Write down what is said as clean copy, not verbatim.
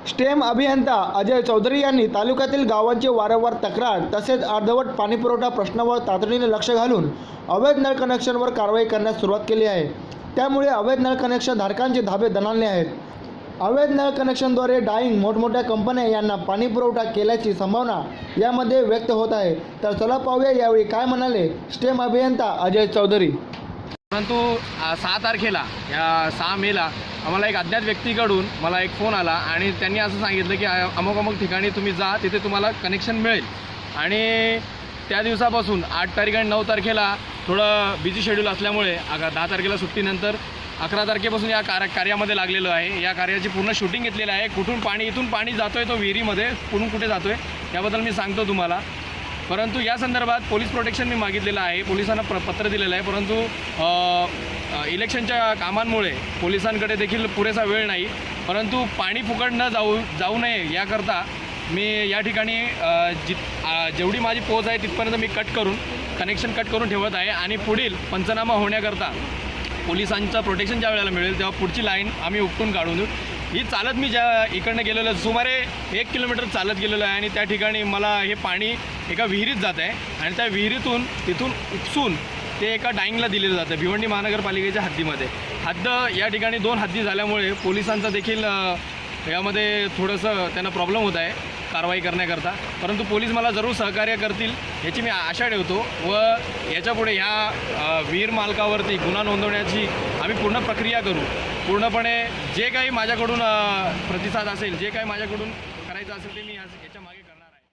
Stem अभियंता अजय चौधरी यांनी तालुक्यातील गावांची वारंवार तक्रार तसेच अर्धवट पाणीपुरवठा प्रश्नावर तातडीने लक्ष घालून अवैध नळ कनेक्शनवर कारवाई करण्यास सुरुवात केली आहे। त्यामुळे अवैध नळ कनेक्शन धारकांचे धाबे दणाणले आहेत। अवैध नळ कनेक्शनद्वारे डाईंग मोठमोठ्या कंपन्या यांना पाणीपुरवठा केल्याची संभावना यामध्ये व्यक्त होत आहे। तर चला पाहूया यावेळी काय म्हणाले स्टेम अभियंता अजय चौधरी। परंतु 6 तारखेला या 6 मेला आम्हाला एक अज्ञात व्यक्तीकडून मला एक फोन आला आणि त्यांनी असं सांगितलं की अमुक अमुक ठिकाणी तुम्ही जा, तिथे तुम्हाला कनेक्शन मिळेल। आणि त्या दिवसापासून 8 तारीख आणि 9 तारखेला थोडं बिझी शेड्यूल असल्यामुळे 10 तारखेला सुट्टीनंतर 11 तारखेपासून या कार्यामध्ये लागलेलो आहे। या कार्याची पूर्ण शूटिंग घेतलेलं आहे। कुठून पाणी इथून पाणी जातो आहे तो विहिरीमध्ये, कुठून कुठे जातो आहे याबद्दल मी सांगतो तुम्हाला। परंतु या संदर्भात पोलीस प्रोटेक्शन मी मागितलेलं आहे, पोलिसांना पत्र दिलेलं आहे। परंतु इलेक्शनच्या कामांमुळे पोलिसांकडे देखील पुरेसा वेळ नाही। परंतु पाणी फुकट न जाऊ नये याकरता मी या ठिकाणी जेवढी माझी पोच आहे तिथपर्यंत मी कनेक्शन कट करून ठेवत आहे। आणि पुढील पंचनामा होण्याकरता पोलिसांचं प्रोटेक्शन ज्या वेळेला मिळेल तेव्हा पुढची लाईन आम्ही उपटून काढून देऊ। ही चालत मी ज्या इकडनं गेलेलो सुमारे 1 किलोमीटर चालत गेलेलो आहे आणि त्या ठिकाणी मला हे पाणी एका विहिरीत जात आहे आणि त्या विहिरीतून तिथून उपसून ते एका डाईंगला दिलेलं जातं भिवंडी महानगरपालिकेच्या हद्दीमध्ये। हद्द या ठिकाणी 2 हद्दी झाल्यामुळे पोलिसांचा देखील यामध्ये थोडंसं त्यांना प्रॉब्लेम होत आहे कारवाई करण्याकरता। परंतु पोलीस मला जरूर सहकार्य करतील याची मी आशा ठेवतो व याच्यापुढे ह्या विहीर मालकावरती गुन्हा नोंदवण्याची आम्ही पूर्ण प्रक्रिया करू। पूर्णपणे जे काही माझ्याकडून प्रतिसाद असेल, जे काही माझ्याकडून करायचं असेल ते मी याच्या मागे